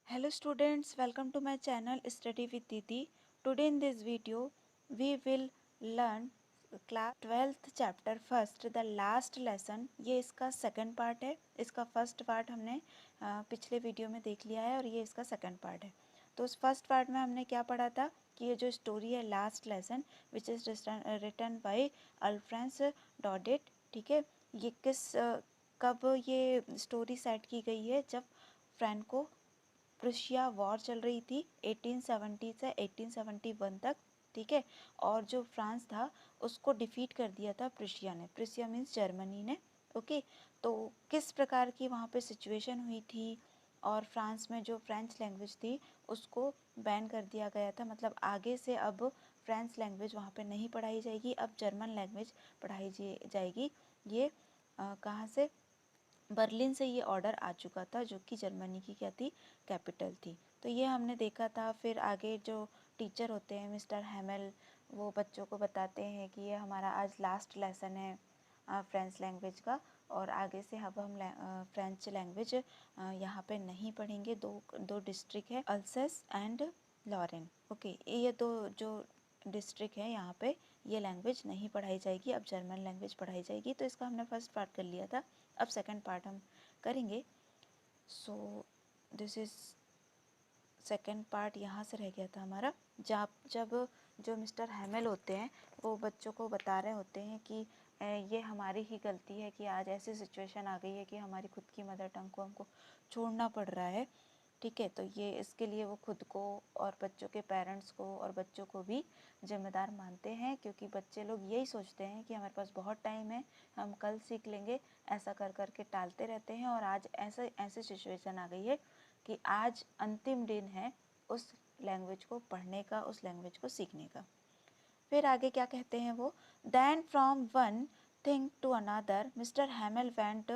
Hello students, welcome to my channel Study with Didi. Today in this video we will learn class 12th chapter first the last lesson. ये इसका second part है. इसका first part हमने पिछले video में देख लिया है और ये इसका सेकंड पार्ट है. तो उस फर्स्ट पार्ट में हमने क्या पढ़ा था कि ये जो स्टोरी है last lesson which is written by Alphonse Daudet. ठीक है, ये कब ये स्टोरी सेट की गई है जब फ्रैंको प्रुशिया वॉर चल रही थी 1870 से 1871 तक. ठीक है, और जो फ्रांस था उसको डिफीट कर दिया था प्रुशिया ने. प्रुशिया मीन्स जर्मनी ने. ओके, तो किस प्रकार की वहाँ पे सिचुएशन हुई थी और फ्रांस में जो फ्रेंच लैंग्वेज थी उसको बैन कर दिया गया था. मतलब आगे से अब फ्रेंच लैंग्वेज वहाँ पे नहीं पढ़ाई जाएगी, अब जर्मन लैंग्वेज पढ़ाई जाएगी. ये कहाँ से? बर्लिन से ये ऑर्डर आ चुका था जो कि जर्मनी की क्या थी, कैपिटल थी. तो ये हमने देखा था. फिर आगे जो टीचर होते हैं मिस्टर हैमेल, वो बच्चों को बताते हैं कि ये हमारा आज लास्ट लेसन है फ्रेंच लैंग्वेज का और आगे से अब हम फ्रेंच लैंग्वेज यहाँ पे नहीं पढ़ेंगे. दो डिस्ट्रिक्ट है, अल्सेस एंड लॉरेन. ओके, ये दो जो डिस्ट्रिक्ट है यहाँ पे ये लैंग्वेज नहीं पढ़ाई जाएगी, अब जर्मन लैंग्वेज पढ़ाई जाएगी. तो इसका हमने फर्स्ट पार्ट कर लिया था, अब सेकंड पार्ट हम करेंगे. So this is second part. यहाँ से रह गया था हमारा जब जो मिस्टर हैमेल होते हैं वो बच्चों को बता रहे होते हैं कि ये हमारी ही गलती है कि आज ऐसी सिचुएशन आ गई है कि हमारी खुद की मदर टंग को हमको छोड़ना पड़ रहा है. ठीक है, तो ये इसके लिए वो खुद को और बच्चों के पेरेंट्स को और बच्चों को भी जिम्मेदार मानते हैं, क्योंकि बच्चे लोग यही सोचते हैं कि हमारे पास बहुत टाइम है, हम कल सीख लेंगे, ऐसा कर कर के टालते रहते हैं. और आज ऐसी सिचुएशन आ गई है कि आज अंतिम दिन है उस लैंग्वेज को पढ़ने का, उस लैंग्वेज को सीखने का. फिर आगे क्या कहते हैं वो, then from one thing to another Mister Hamel went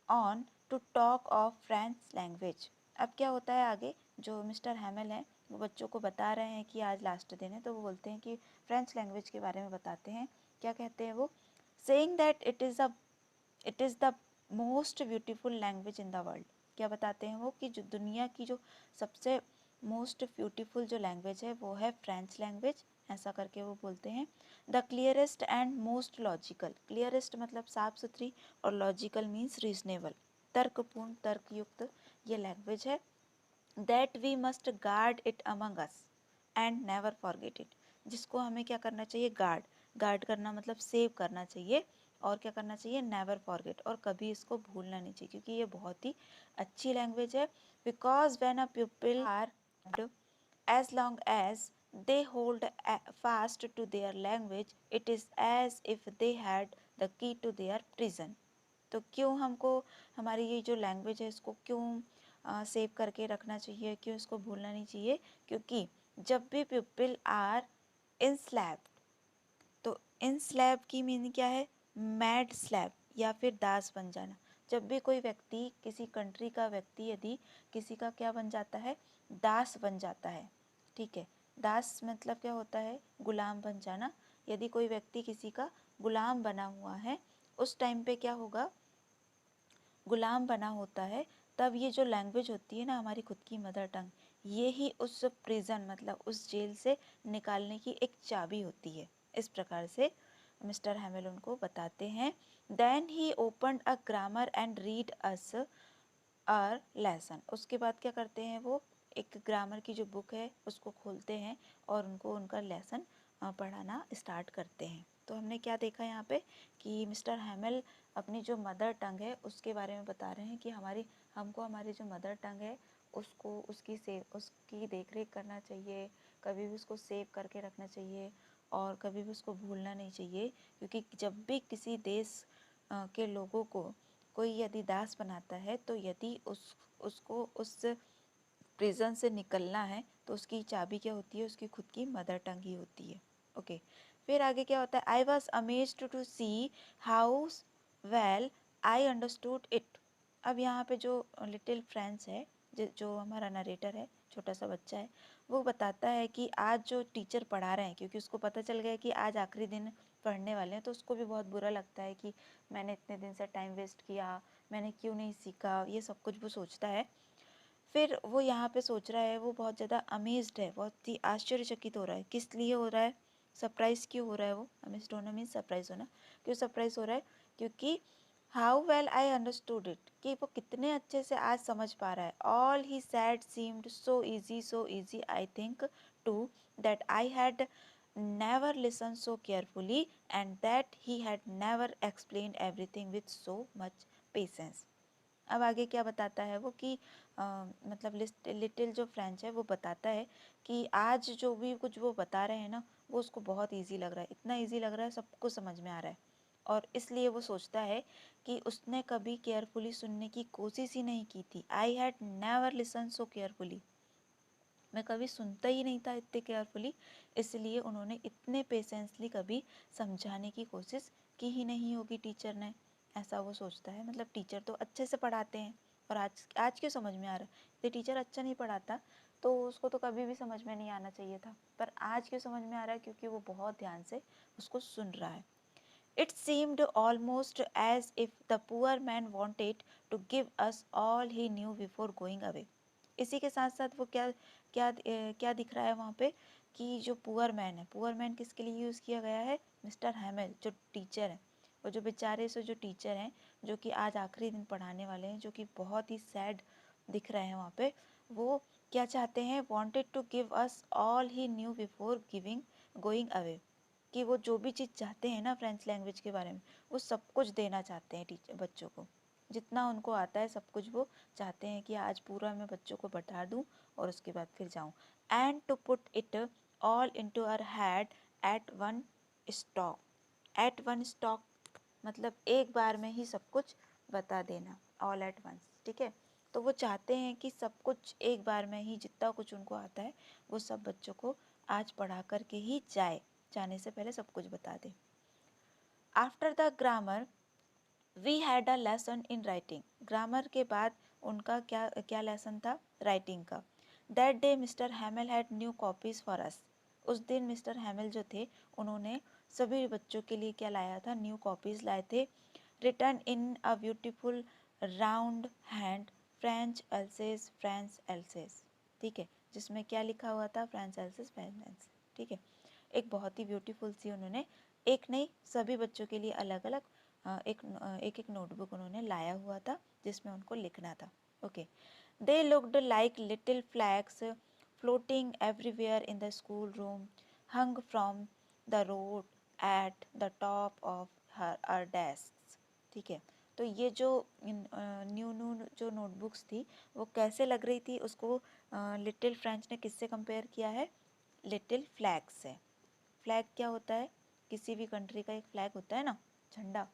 on to talk of French language. अब क्या होता है आगे, जो मिस्टर हैमेल हैं वो बच्चों को बता रहे हैं कि आज लास्ट दिन है, तो वो बोलते हैं कि फ्रेंच लैंग्वेज के बारे में बताते हैं. क्या कहते हैं वो, saying that it is the most beautiful language in the world. क्या बताते हैं वो कि जो दुनिया की जो सबसे मोस्ट ब्यूटीफुल जो लैंग्वेज है वो है फ्रेंच लैंग्वेज. ऐसा करके वो बोलते हैं. The clearest and most logical. Clearest मतलब साफ सुथरी और लॉजिकल मीन्स रीजनेबल, तर्कपूर्ण, तर्कयुक्त ये लैंग्वेज है. That we must guard it among us and never forget it. जिसको हमें क्या करना चाहिए, गार्ड करना मतलब सेव करना चाहिए. और क्या करना चाहिए, नेवर फॉरगेट, और कभी इसको भूलना नहीं चाहिए, क्योंकि ये बहुत ही अच्छी लैंग्वेज है. Because when a people are as long as they hold fast to their language, it is as if they had the key to their prison. तो क्यों हमको हमारी ये जो लैंग्वेज है इसको क्यों सेव करके रखना चाहिए, क्यों इसको भूलना नहीं चाहिए? क्योंकि जब भी पीपल आर इंस्लैब्ड, तो इंस्लैब की मीनिंग क्या है, मैड स्लैब या फिर दास बन जाना. जब भी कोई व्यक्ति, किसी कंट्री का व्यक्ति यदि किसी का क्या बन जाता है, दास बन जाता है. ठीक है, दास मतलब क्या होता है, गुलाम बन जाना. यदि कोई व्यक्ति किसी का गुलाम बना हुआ है उस टाइम पे क्या होगा, गुलाम बना होता है, तब ये जो लैंग्वेज होती है ना हमारी खुद की मदर टंग, ये ही उस प्रिजन मतलब उस जेल से निकालने की एक चाबी होती है. इस प्रकार से मिस्टर हैमेल उनको बताते हैं. Then he open a grammar and read us a lesson. उसके बाद क्या करते हैं वो, एक ग्रामर की जो बुक है उसको खोलते हैं और उनको उनका लेसन पढ़ाना स्टार्ट करते हैं. तो हमने क्या देखा यहाँ पे कि मिस्टर हैमेल अपनी जो मदर टंग है उसके बारे में बता रहे हैं कि हमको हमारी जो मदर टंग है उसको उसकी देख रेख करना चाहिए, कभी भी उसको सेव करके रखना चाहिए और कभी भी उसको भूलना नहीं चाहिए. क्योंकि जब भी किसी देश के लोगों को कोई यदि दास बनाता है, तो यदि उसको उस प्रिजन से निकलना है तो उसकी चाबी क्या होती है, उसकी खुद की मदर टंग ही होती है. ओके, फिर आगे क्या होता है, I was amazed to see how well I understood it. अब यहाँ पे जो लिटिल फ्रेंच है, जो हमारा नरेटर है, छोटा सा बच्चा है, वो बताता है कि आज जो टीचर पढ़ा रहे हैं, क्योंकि उसको पता चल गया कि आज आखिरी दिन पढ़ने वाले हैं, तो उसको भी बहुत बुरा लगता है कि मैंने इतने दिन से टाइम वेस्ट किया, मैंने क्यों नहीं सीखा, ये सब कुछ वो सोचता है. फिर वो यहाँ पे सोच रहा है, वो बहुत ज़्यादा अमेज्ड है, बहुत ही आश्चर्यचकित हो रहा है। किस लिए हो रहा है? सरप्राइज क्यों हो रहा है वो? अमेज्ड होना मीन्स सरप्राइज होना। क्यों सरप्राइज हो रहा है? क्योंकि how well I understood it, कि वो कितने अच्छे से आज समझ पा रहा है। All he said seemed so easy I think too that I had never listened so carefully and that he had never explained everything with so much patience। अब आगे क्या बताता है वो कि मतलब लिटिल जो फ्रेंच है वो बताता है कि आज जो भी कुछ वो बता रहे हैं ना, वो उसको बहुत इजी लग रहा है, इतना इजी लग रहा है, सबको समझ में आ रहा है। और इसलिए वो सोचता है कि उसने कभी केयरफुली सुनने की कोशिश ही नहीं की थी। I had never listen so carefully, मैं कभी सुनता ही नहीं था इतने केयरफुली, इसलिए उन्होंने इतने पेशेंसली कभी समझाने की कोशिश की ही नहीं होगी टीचर ने, ऐसा वो सोचता है। मतलब टीचर तो अच्छे से पढ़ाते हैं, और आज आज क्यों समझ में आ रहा है? यदि टीचर अच्छा नहीं पढ़ाता तो उसको तो कभी भी समझ में नहीं आना चाहिए था, पर आज क्यों समझ में आ रहा है? क्योंकि वो बहुत ध्यान से उसको सुन रहा है। It seemed almost as if the poor man wanted to give us all he knew before going away। इसी के साथ साथ वो क्या क्या क्या दिख रहा है वहाँ पे कि जो पुअर मैन है, पुअर मैन किसके लिए यूज़ किया गया है? मिस्टर हैमिल जो टीचर है, वो जो बेचारे से जो टीचर हैं, जो कि आज आखिरी दिन पढ़ाने वाले हैं, जो कि बहुत ही सैड दिख रहे हैं वहाँ पे, वो क्या चाहते हैं? Wanted to give us all he knew before giving going away, कि वो जो भी चीज़ चाहते हैं ना फ्रेंच लैंग्वेज के बारे में, वो सब कुछ देना चाहते हैं टीचर बच्चों को, जितना उनको आता है सब कुछ वो चाहते हैं कि आज पूरा मैं बच्चों को बता दूं और उसके बाद फिर जाऊं। And to put it all into our head at one stroke. At one stroke मतलब एक बार में ही सब कुछ बता देना, ऑल एट वंस, ठीक है। तो वो चाहते हैं कि सब कुछ एक बार में ही, जितना कुछ उनको आता है वो सब बच्चों को आज पढ़ा करके ही जाए, जाने से पहले सब कुछ बता दे। After the grammar we had a lesson in writing. Grammar के बाद उनका क्या क्या लेसन था? राइटिंग का। That day Mr Hamel had new copies for us. उस दिन मिस्टर हैमिल जो थे, उन्होंने सभी बच्चों के लिए क्या लाया था? न्यू कॉपीज लाए थे। Written in a beautiful round hand, French Alsace French Alsace, ठीक है, जिसमें क्या लिखा हुआ था? फ्रेंच एल्सेस फ्रेंच एल्सेस, ठीक है। एक बहुत ही ब्यूटीफुल सी उन्होंने, एक नहीं सभी बच्चों के लिए अलग अलग एक नोटबुक उन्होंने लाया हुआ था जिसमें उनको लिखना था। Okay, they looked like little flags floating everywhere in the school room, hung from the road at the top of her desk, ठीक है। तो ये जो न्यू न्यू जो नोटबुक्स थी वो कैसे लग रही थी? उसको लिटिल फ्रेंच ने किससे कंपेयर किया है? लिटिल फ्लैग से। फ्लैग क्या होता है? किसी भी कंट्री का एक फ्लैग होता है ना, झंडा,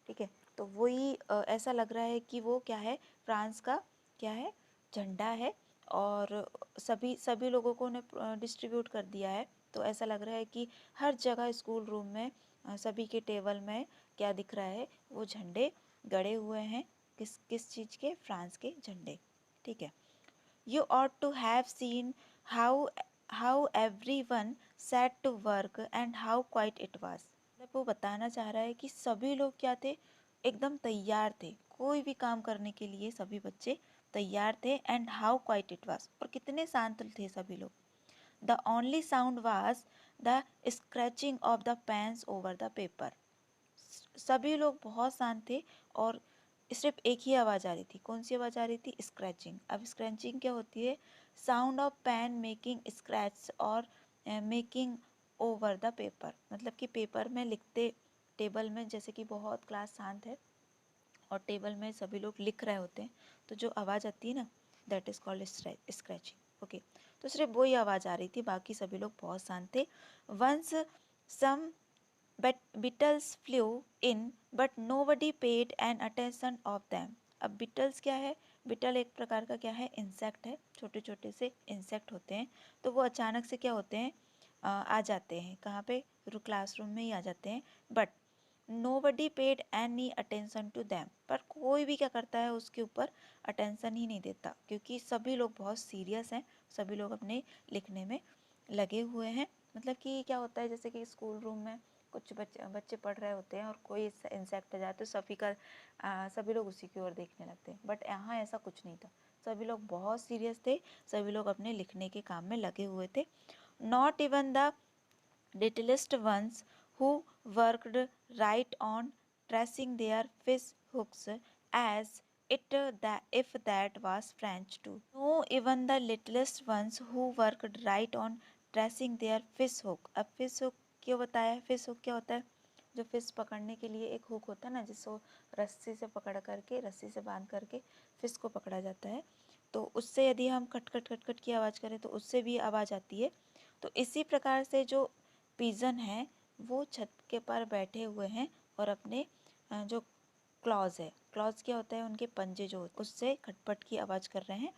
ठीक है। तो वही ऐसा लग रहा है कि वो क्या है? फ्रांस का क्या है? झंडा है, और सभी सभी लोगों को उन्हें डिस्ट्रीब्यूट कर दिया है। तो ऐसा लग रहा है कि हर जगह स्कूल रूम में सभी के टेबल में क्या दिख रहा है? वो झंडे गड़े हुए हैं। किस किस चीज़ के? फ्रांस के झंडे, ठीक है। You ought to have seen how everyone sat to work and how quiet it was। मतलब वो बताना चाह रहा है कि सभी लोग क्या थे? एकदम तैयार थे, कोई भी काम करने के लिए सभी बच्चे तैयार थे। And how quiet it was, और कितने शांत थे सभी लोग। The only sound was the scratching of the pens over the paper. सभी लोग बहुत शांत थे और सिर्फ एक ही आवाज़ आ रही थी। कौन सी आवाज़ आ रही थी? स्क्रैचिंग। अब स्क्रैचिंग क्या होती है? Sound of pen making scratch और मेकिंग ओवर द पेपर, मतलब कि पेपर में लिखते, टेबल में, जैसे कि बहुत क्लास शांत है और टेबल में सभी लोग लिख रहे होते हैं, तो जो आवाज़ आती है ना, that is called scratching. Okay, तो सिर्फ वही आवाज़ आ रही थी, बाकी सभी लोग बहुत शांत थे। Once some beetles flew in but nobody paid an attention of them। अब beetles क्या है? beetle एक प्रकार का क्या है? इंसेक्ट है, छोटे छोटे से इंसेक्ट होते हैं। तो वो अचानक से क्या होते हैं? आ जाते हैं कहाँ पे? क्लासरूम में ही आ जाते हैं। But nobody paid any attention to them, पर कोई भी क्या करता है? उसके ऊपर अटेंशन ही नहीं देता, क्योंकि सभी लोग बहुत सीरियस हैं, सभी लोग अपने लिखने में लगे हुए हैं। मतलब कि क्या होता है, जैसे कि स्कूल रूम में कुछ बच्चे पढ़ रहे होते हैं और कोई इंसेक्ट आ जाए तो सभी लोग उसी की ओर देखने लगते हैं। बट यहाँ ऐसा कुछ नहीं था, सभी लोग बहुत सीरियस थे, सभी लोग अपने लिखने के काम में लगे हुए थे। Not even the littlest ones who worked right on tracing their fish hooks as if that was French too. No, even the littlest ones who worked right on tracing their fish hook. अब fish hook क्यों बताया है? fish hook क्या होता है? जो fish पकड़ने के लिए एक हुक होता है ना, जिसको रस्सी से पकड़ करके, रस्सी से बांध करके फिश को पकड़ा जाता है। तो उससे यदि हम खट खट खट खट की आवाज़ करें तो उससे भी आवाज़ आती है। तो इसी प्रकार से जो पिजन है वो छत के पर बैठे हुए हैं और अपने जो क्लॉज है, क्लॉज क्या होता है, उनके पंजे जो उससे खटपट की आवाज़ कर रहे हैं,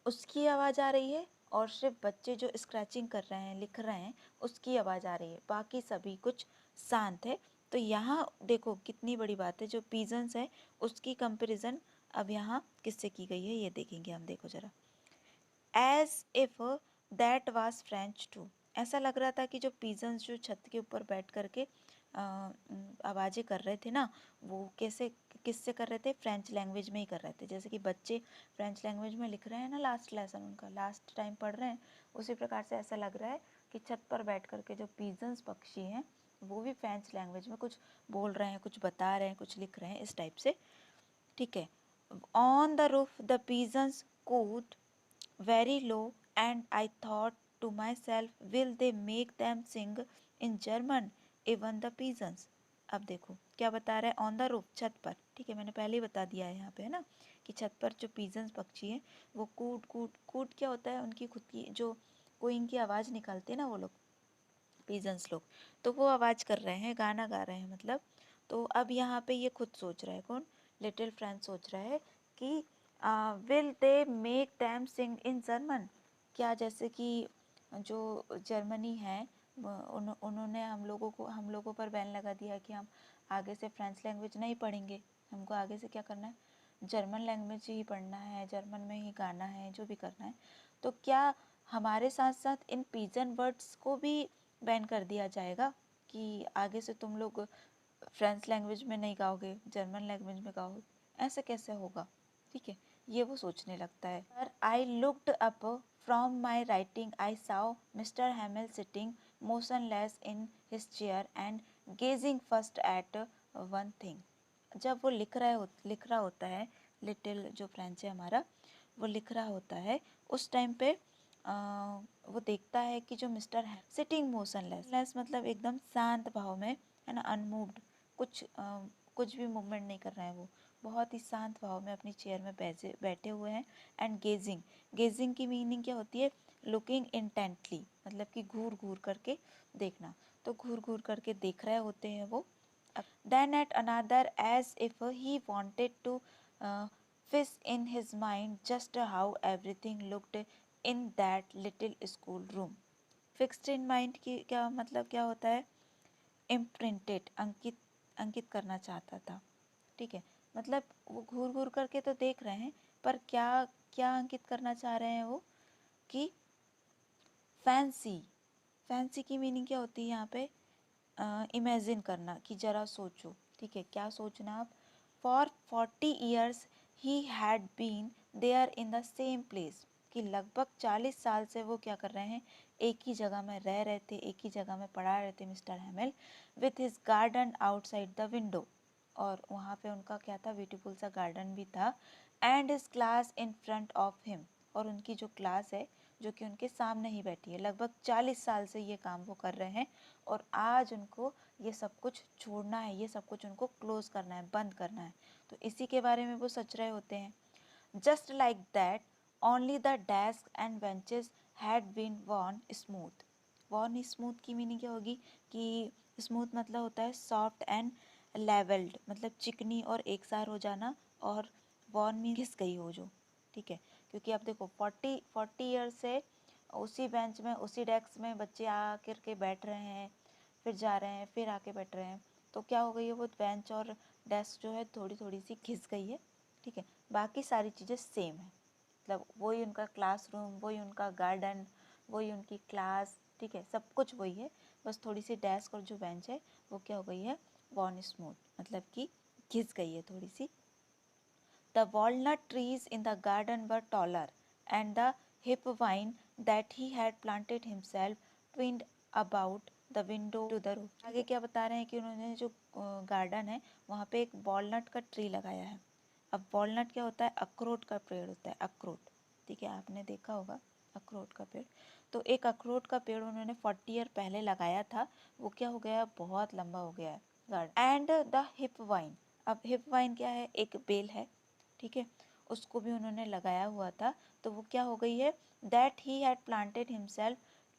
उसकी आवाज़ आ रही है। और सिर्फ बच्चे जो स्क्रैचिंग कर रहे हैं, लिख रहे हैं, उसकी आवाज़ आ रही है, बाकी सभी कुछ शांत है। तो यहाँ देखो कितनी बड़ी बात है, जो पिजन्स है उसकी कंपैरिजन अब यहाँ किससे की गई है ये देखेंगे हम। देखो ज़रा, as if that was French too. ऐसा लग रहा था कि जो पिजन्स जो छत के ऊपर बैठ करके आवाज़ें कर रहे थे ना, वो कैसे किससे कर रहे थे? फ्रेंच लैंग्वेज में ही कर रहे थे। जैसे कि बच्चे फ्रेंच लैंग्वेज में लिख रहे हैं ना, लास्ट लेसन उनका लास्ट टाइम पढ़ रहे हैं, उसी प्रकार से ऐसा लग रहा है कि छत पर बैठ करके जो पिजन्स पक्षी हैं वो भी फ्रेंच लैंग्वेज में कुछ बोल रहे हैं, कुछ बता रहे हैं, कुछ लिख रहे हैं, इस टाइप से। ठीक है। On the roof the pigeons cooed very low, and I thought to myself, will they make them sing in German, even the pigeons? अब देखो क्या बता रहा है, ऑन द रूफ, छत पर। ठीक है, मैंने पहले ही बता दिया है यहाँ पे, है ना, कि छत पर जो पिजन्स पक्षी हैं वो कूट कूट कूट क्या होता है, उनकी खुद की जो कोइंग की आवाज़ निकालते हैं ना वो लोग, पिजन्स लोग, तो वो आवाज़ कर रहे हैं, गाना गा रहे हैं मतलब। तो अब यहाँ पे ये खुद सोच रहा है, कौन? लिटिल फ्रेंच सोच रहा है कि will they make them sing in German. क्या जैसे कि जो जर्मनी है उन्होंने हम लोगों पर बैन लगा दिया कि हम आगे से फ्रेंच लैंग्वेज नहीं पढ़ेंगे, हमको आगे से क्या करना है, जर्मन लैंग्वेज ही पढ़ना है, जर्मन में ही गाना है, जो भी करना है। तो क्या हमारे साथ साथ इन पिजन वर्ड्स को भी बैन कर दिया जाएगा कि आगे से तुम लोग फ्रेंच लैंग्वेज में नहीं गाओगे, जर्मन लैंग्वेज में गाओगे? ऐसे कैसे होगा? ठीक है, ये वो सोचने लगता है। पर I looked up from my writing, I saw Mr Hamel sitting motionless in his chair and gazing first at one thing. जब वो लिख रहा होता है, लिटिल जो फ्रेंच है हमारा, वो लिख रहा होता है, उस टाइम पे वो देखता है कि जो मिस्टर है सिटिंग मोशनलेस मतलब एकदम शांत भाव में, है ना, अनमूव्ड, कुछ भी मूवमेंट नहीं कर रहे हैं, वो बहुत ही शांत भाव में अपनी चेयर में बैठे हुए हैं। एंड गेजिंग की मीनिंग क्या होती है? लुकिंग इंटेंटली, मतलब कि घूर घूर करके देखना। तो घूर घूर करके देख रहे होते हैं वो। Then at another, as if he wanted to fix in his mind just how everything looked in that little school room. Fixed in mind की क्या मतलब क्या होता है? Imprinted, अंकित करना चाहता था। ठीक है, मतलब वो घूर घूर करके तो देख रहे हैं, पर क्या क्या अंकित करना चाह रहे हैं वो? कि फैंसी की मीनिंग क्या होती है यहाँ पे? इमेजिन करना, कि जरा सोचो। ठीक है, क्या सोचना आप? For 40 years he had been there in the same place, कि लगभग 40 साल से वो क्या कर रहे हैं? एक ही जगह में रह रहे थे, एक ही जगह में पढ़ा रहे थे mister हैमिल, with his garden outside the window, और वहाँ पे उनका क्या था? ब्यूटीफुल सा गार्डन भी था। And his class in front of him, और उनकी जो क्लास है जो कि उनके सामने ही बैठी है। लगभग 40 साल से ये काम वो कर रहे हैं, और आज उनको ये सब कुछ छोड़ना है, ये सब कुछ उनको क्लोज करना है, बंद करना है। तो इसी के बारे में वो सोच रहे होते हैं। Just like that only the desk and benches had been worn smooth. worn smooth की मीनिंग क्या होगी? कि स्मूथ मतलब होता है सॉफ्ट एंड लेवल्ड, मतलब चिकनी और एक सार हो जाना, और worn मीन घिस गई हो जो। ठीक है, क्योंकि अब देखो 40 ईयर से उसी बेंच में, उसी डेस्क में बच्चे आकर के बैठ रहे हैं, फिर जा रहे हैं, फिर आके बैठ रहे हैं, तो क्या हो गई है? वो बेंच और डेस्क जो है थोड़ी थोड़ी सी घिस गई है। ठीक है, बाकी सारी चीज़ें सेम है, मतलब वही उनका क्लासरूम, वही उनका गार्डन, वही उनकी क्लास। ठीक है, सब कुछ वही है, बस थोड़ी सी डेस्क और जो बेंच है वो क्या हो गई है? worn स्मूथ, मतलब कि घिस गई है थोड़ी सी। The walnut trees in the garden were taller, and the hipvine that he had planted himself twined about the window to the roof. आगे क्या बता रहे हैं कि उन्होंने जो गार्डन है वहाँ पे एक वॉलनट का ट्री लगाया है। अब वॉलनट क्या होता है? अखरोट का पेड़ होता है, अखरोट। ठीक है, आपने देखा होगा अखरोट का पेड़। तो एक अखरोट का पेड़ उन्होंने 40 ईयर पहले लगाया था, वो क्या हो गया? बहुत लंबा हो गया है garden. And the hip wine, अब हिप वाइन क्या है? एक बेल है, ठीक है, उसको भी उन्होंने लगाया हुआ था। तो वो क्या हो गई है? That he had planted himself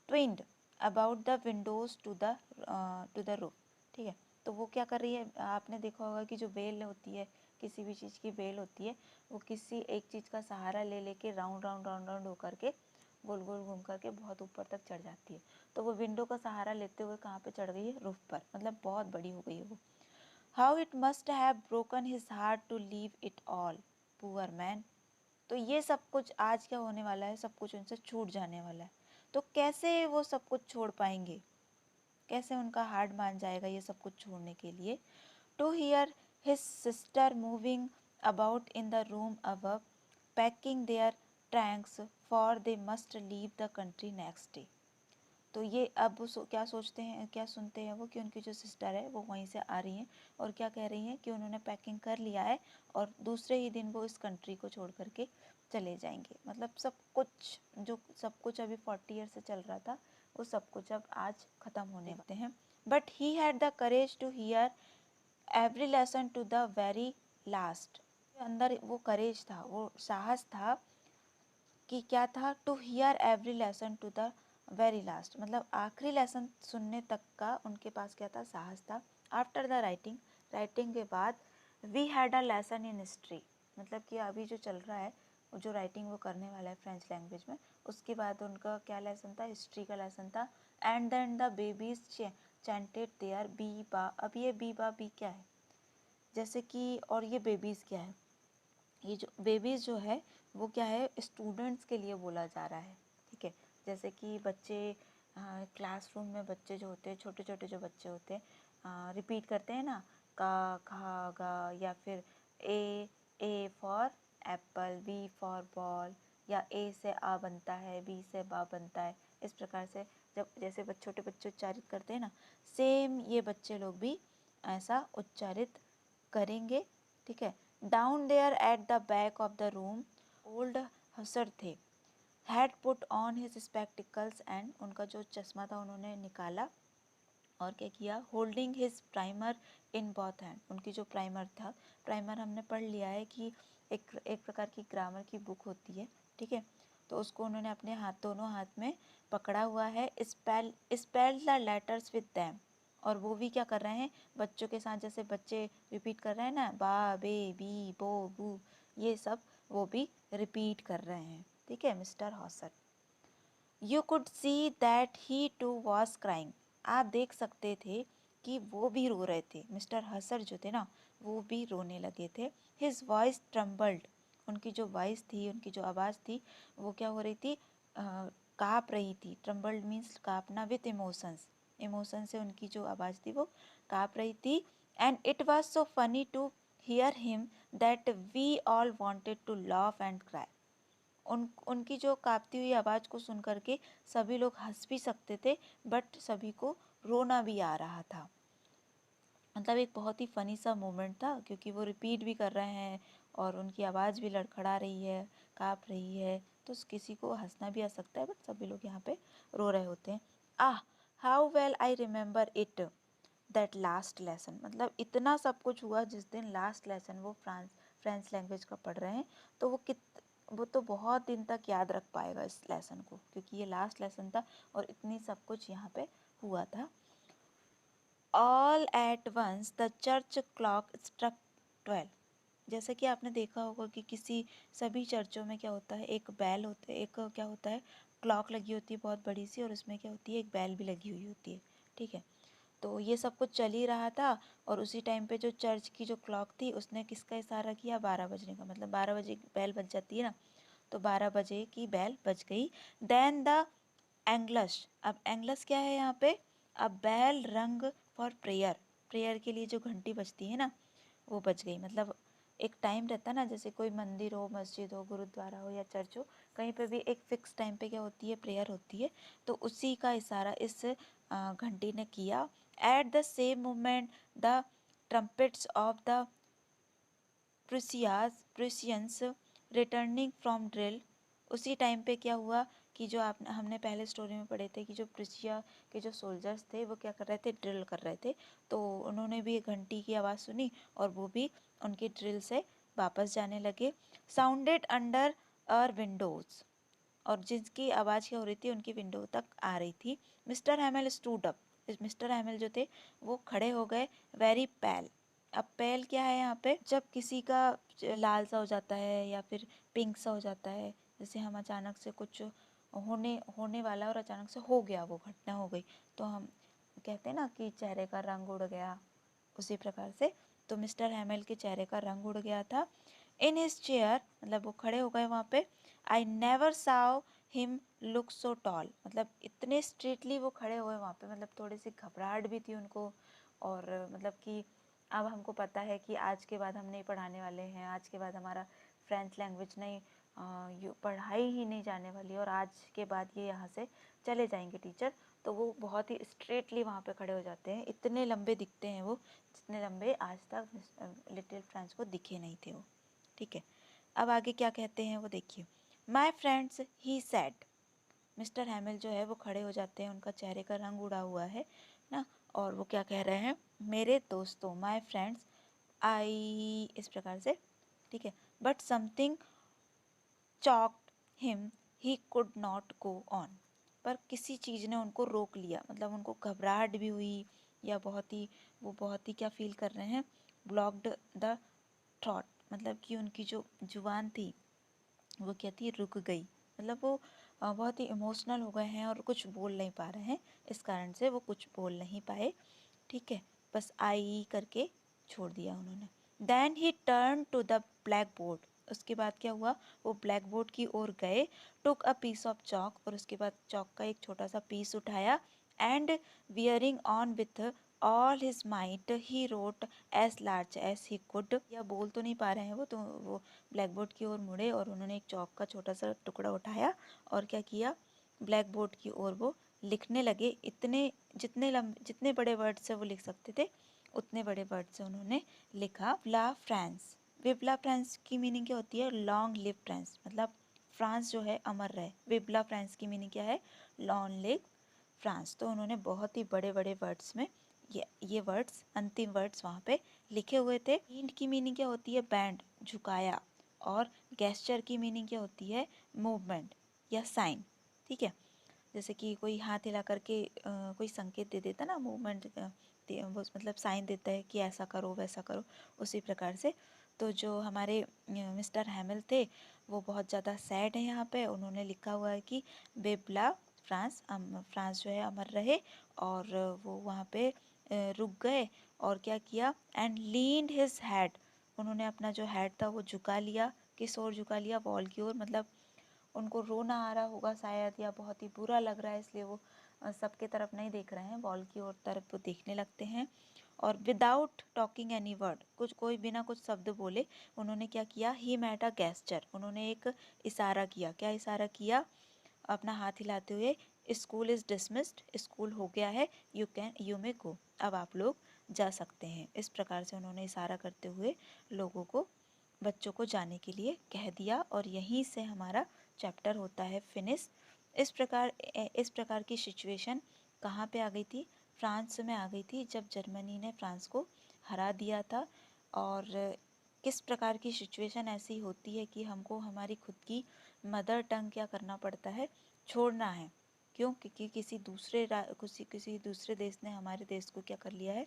twined about the windows to the roof. ठीक है, तो वो क्या कर रही है? आपने देखा होगा कि जो बेल होती है, किसी भी चीज़ की बेल होती है, वो किसी एक चीज़ का सहारा ले लेके राउंड राउंड राउंड राउंड होकर के गोल गोल घूम करके बहुत ऊपर तक चढ़ जाती है। तो वो विंडो का सहारा लेते हुए कहाँ पे चढ़ गई है? रूफ पर, मतलब बहुत बड़ी हो गई है वो। How it must have broken his heart to leave it all, poor man. तो ये सब कुछ आज क्या होने वाला है? सब कुछ उनसे छूट जाने वाला है। तो कैसे वो सब कुछ छोड़ पाएंगे? कैसे उनका हार्ट मान जाएगा ये सब कुछ छोड़ने के लिए? To hear his sister moving about in the room above packing their trunks for they must leave the country next day. तो ये अब क्या सोचते हैं, क्या सुनते हैं वो, कि उनकी जो सिस्टर है वो वहीं से आ रही हैं और क्या कह रही हैं कि उन्होंने पैकिंग कर लिया है और दूसरे ही दिन वो इस कंट्री को छोड़ करके चले जाएंगे। मतलब सब कुछ, जो सब कुछ अभी 40 ईयर से चल रहा था, वो सब कुछ अब आज ख़त्म होने वाले हैं। But he had the courage to hear every lesson to the very last. अंदर वो करेज था, वो साहस था कि क्या था? To hear every lesson to the very last, मतलब आखिरी लेसन सुनने तक का उनके पास क्या था? साहस था। आफ्टर द राइटिंग, राइटिंग के बाद we had a lesson in history, मतलब कि अभी जो चल रहा है, जो राइटिंग वो करने वाला है फ्रेंच लैंग्वेज में, उसके बाद उनका क्या लेसन था? हिस्ट्री का लेसन था। And then the babies chanted their be ba. अब ये बी बा बी क्या है? जैसे कि, और ये बेबीज़ क्या है? ये जो बेबीज़ जो है वो क्या है? स्टूडेंट्स के लिए बोला जा रहा है। ठीक है, जैसे कि बच्चे क्लासरूम में बच्चे जो होते हैं, छोटे छोटे जो बच्चे होते हैं, रिपीट करते हैं ना, का, खा, गा, या फिर A for apple, B for ball, या ए से आ बनता है, बी से बा बनता है। इस प्रकार से जब जैसे छोटे बच्चे उच्चारित करते हैं ना, सेम ये बच्चे लोग भी ऐसा उच्चारित करेंगे। ठीक है, down there at the back of the room old Hauser थे, had put on his spectacles and, उनका जो चश्मा था उन्होंने निकाला और क्या किया? Holding his primer in both hand, उनकी जो प्राइमर था, प्राइमर हमने पढ़ लिया है कि एक प्रकार की ग्रामर की बुक होती है। ठीक है, तो उसको उन्होंने अपने दोनों हाथ में पकड़ा हुआ है। Spell the letters with them, और वो भी क्या कर रहे हैं? बच्चों के साथ, जैसे बच्चे रिपीट कर रहे हैं ना, बा, बे, बी, बो, बू, ये सब वो भी रिपीट कर रहे हैं। ठीक है, Mr Hauser. You could see that he too was crying, आप देख सकते थे कि वो भी रो रहे थे। मिस्टर हसर जो थे ना, वो भी रोने लगे थे। हिज वॉइस ट्रम्बल्ड, उनकी जो वॉइस थी, उनकी जो आवाज़ थी, वो क्या हो रही थी? काँप रही थी। ट्रम्बल्ड मीन्स काँपना विथ इमोशंस, इमोशन से उनकी जो आवाज़ थी वो काँप रही थी। And it was so funny to hear him that we all wanted to laugh and cry. उनकी जो काँपती हुई आवाज़ को सुन करके सभी लोग हंस भी सकते थे, बट सभी को रोना भी आ रहा था। मतलब एक बहुत ही फ़नी सा मोमेंट था, क्योंकि वो रिपीट भी कर रहे हैं और उनकी आवाज़ भी लड़खड़ा रही है, काँप रही है, तो किसी को हंसना भी आ सकता है, बट सभी लोग यहाँ पे रो रहे होते हैं। How well I remember it that last lesson, मतलब इतना सब कुछ हुआ जिस दिन लास्ट लेसन वो फ्रेंच लैंग्वेज का पढ़ रहे हैं, तो वो तो बहुत दिन तक याद रख पाएगा इस लेसन को, क्योंकि ये लास्ट लेसन था और इतनी सब कुछ यहाँ पे हुआ था। All at once the church clock struck 12, जैसे कि आपने देखा होगा कि किसी सभी चर्चों में क्या होता है? एक बैल होता है, एक क्या होता है? क्लॉक लगी होती है बहुत बड़ी सी, और उसमें क्या होती है? एक बैल भी लगी हुई होती है। ठीक है, तो ये सब कुछ चल ही रहा था और उसी टाइम पे जो चर्च की जो क्लॉक थी उसने किसका इशारा किया? 12 बजने का, मतलब 12 बजे बैल बज जाती है ना, तो 12 बजे की बैल बज गई। देन द एंग्लश, अब एंग्लस क्या है यहाँ पे? अब बैल रंग फॉर प्रेयर, प्रेयर के लिए जो घंटी बजती है ना, वो बज गई। मतलब एक टाइम रहता है ना, जैसे कोई मंदिर हो, मस्जिद हो, गुरुद्वारा हो या चर्च हो, कहीं पे भी एक फिक्स टाइम पे क्या होती है, प्रेयर होती है। तो उसी का इशारा इस घंटी ने किया। At the same moment the trumpets of the Prussians returning from drill. उसी टाइम पे क्या हुआ कि जो आप हमने पहले स्टोरी में पढ़े थे कि जो प्रुसिया के जो सोल्जर्स थे वो क्या कर रहे थे, ड्रिल कर रहे थे। तो उन्होंने भी घंटी की आवाज़ सुनी और वो भी उनकी ड्रिल से वापस जाने लगे। साउंडेड अंडर आवर विंडोज, और जिसकी आवाज़ क्या हो रही थी, उनकी विंडो तक आ रही थी। Mister हैमिल stood up, mister Hamel जो थे वो खड़े हो गए। वेरी पैल, अब पेल क्या है यहाँ पे, जब किसी का लाल सा हो जाता है या फिर पिंक सा हो जाता है, जैसे हम अचानक से कुछ होने वाला और अचानक से हो गया, वो घटना हो गई, तो हम कहते हैं ना कि चेहरे का रंग उड़ गया, उसी प्रकार से। तो मिस्टर हैमिल के चेहरे का रंग उड़ गया था। इन हिज चेयर, मतलब वो खड़े हो गए वहाँ पे। I never Sao him look so tall, मतलब इतने स्ट्रेटली वो खड़े हुए वहाँ पे, मतलब थोड़ी सी घबराहट भी थी उनको। और मतलब कि अब हमको पता है कि आज के बाद हम नहीं पढ़ाने वाले हैं, आज के बाद हमारा फ्रेंच लैंग्वेज नहीं पढ़ाई ही नहीं जाने वाली, और आज के बाद ये यहाँ से चले जाएंगे टीचर। तो वो बहुत ही स्ट्रेटली वहाँ पे खड़े हो जाते हैं। इतने लंबे दिखते हैं वो, जितने लंबे आज तक लिटिल फ्रेंड्स को दिखे नहीं थे वो। ठीक है, अब आगे क्या कहते हैं वो देखिए। My friends he said, Mr Hamel जो है वो खड़े हो जाते हैं, उनका चेहरे का रंग उड़ा हुआ है ना, और वो क्या कह रहे हैं, मेरे दोस्तों, माई फ्रेंड्स, आई, इस प्रकार से। ठीक है, but something choked him, he could not go on, पर किसी चीज़ ने उनको रोक लिया, मतलब उनको घबराहट भी हुई या बहुत ही क्या फील कर रहे हैं, ब्लॉक्ड द थॉट, मतलब कि उनकी जो जुबान थी वो क्या थी, रुक गई, मतलब वो बहुत ही इमोशनल हो गए हैं और कुछ बोल नहीं पा रहे हैं, इस कारण से वो कुछ बोल नहीं पाए। ठीक है, बस आई करके छोड़ दिया उन्होंने। Then he turn to the blackboard, उसके बाद क्या हुआ, वो ब्लैक बोर्ड की ओर गए। टुक अ पीस ऑफ चॉक, और उसके बाद चॉक का एक छोटा सा पीस उठाया। And bearing on with all his might he wrote as large as he could, या बोल तो नहीं पा रहे हैं वो, तो वो ब्लैक बोर्ड की ओर मुड़े और उन्होंने एक चॉक का छोटा सा टुकड़ा उठाया और क्या किया, ब्लैक बोर्ड की ओर वो लिखने लगे। जितने बड़े वर्ड से वो लिख सकते थे उतने बड़े वर्ड से उन्होंने लिखा। विला फ्रांस, विबला फ्रांस की मीनिंग क्या होती है, लॉन्ग लिव फ्रांस, मतलब फ्रांस जो है अमर रहे। विबला फ्रांस की मीनिंग क्या है, लॉन्ग लिव फ्रांस। तो उन्होंने बहुत ही बड़े बड़े वर्ड्स में ये वर्ड्स, अंतिम वर्ड्स वहाँ पे लिखे हुए थे। हिंट की मीनिंग क्या होती है, बैंड, झुकाया, और गेस्चर की मीनिंग क्या होती है, मूवमेंट या साइन। ठीक है, जैसे कि कोई हाथ हिला करके कोई संकेत दे देता ना, मूवमेंट वो मतलब साइन देता है कि ऐसा करो वैसा करो, उसी प्रकार से। तो जो हमारे मिस्टर हैमिल थे वो बहुत ज़्यादा सैड है यहाँ पे, उन्होंने लिखा हुआ है कि बेबला फ्रांस, फ्रांस जो है अमर रहे, और वो वहाँ पे रुक गए और क्या किया, एंड लीन्ड हिज हेड, उन्होंने अपना जो हेड था वो झुका लिया, किस ओर झुका लिया, वॉल की ओर, मतलब उनको रोना आ रहा होगा शायद, या बहुत ही बुरा लग रहा है, इसलिए वो सबके तरफ नहीं देख रहे हैं, वॉल की ओर तरफ वो देखने लगते हैं। और विदाउट टॉकिंग एनी वर्ड, कोई बिना कुछ शब्द बोले उन्होंने क्या किया, ही मेड अ गेस्चर, उन्होंने एक इशारा किया। क्या इशारा किया, अपना हाथ हिलाते हुए, स्कूल इज़ डिसमिस्ड, स्कूल हो गया है, यू मे गो, अब आप लोग जा सकते हैं। इस प्रकार से उन्होंने इशारा करते हुए लोगों को, बच्चों को जाने के लिए कह दिया, और यहीं से हमारा चैप्टर होता है फिनिश। इस प्रकार की सिचुएशन कहाँ पे आ गई थी, फ्रांस में आ गई थी, जब जर्मनी ने फ्रांस को हरा दिया था। और किस प्रकार की सिचुएशन ऐसी होती है कि हमको हमारी खुद की मदर टंग क्या करना पड़ता है, छोड़ना है। क्यों, क्योंकि किसी दूसरे देश ने हमारे देश को क्या कर लिया है,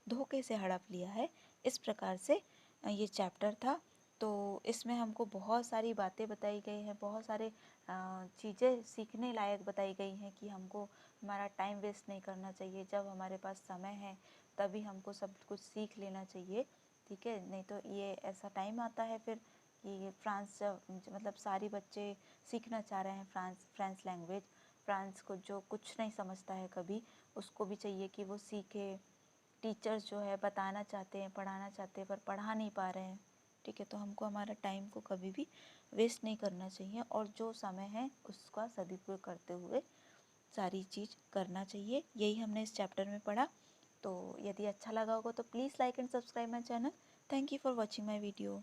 धोखे से हड़प लिया है। इस प्रकार से ये चैप्टर था। तो इसमें हमको बहुत सारी बातें बताई गई हैं, बहुत सारे चीज़ें सीखने लायक बताई गई हैं कि हमको हमारा टाइम वेस्ट नहीं करना चाहिए, जब हमारे पास समय है तभी हमको सब कुछ सीख लेना चाहिए। ठीक है, नहीं तो ये ऐसा टाइम आता है फिर कि फ्रांस मतलब सारी बच्चे सीखना चाह रहे हैं फ्रेंच लैंग्वेज, फ्रांस को जो कुछ नहीं समझता है कभी, उसको भी चाहिए कि वो सीखे। टीचर्स जो है बताना चाहते हैं, पढ़ाना चाहते हैं, पर पढ़ा नहीं पा रहे हैं, ठीक है। तो हमको हमारा टाइम को कभी भी वेस्ट नहीं करना चाहिए और जो समय है उसका सदुपयोग करते हुए सारी चीज़ करना चाहिए। यही हमने इस चैप्टर में पढ़ा। तो यदि अच्छा लगा होगा तो please like and subscribe my channel. Thank you for watching my video.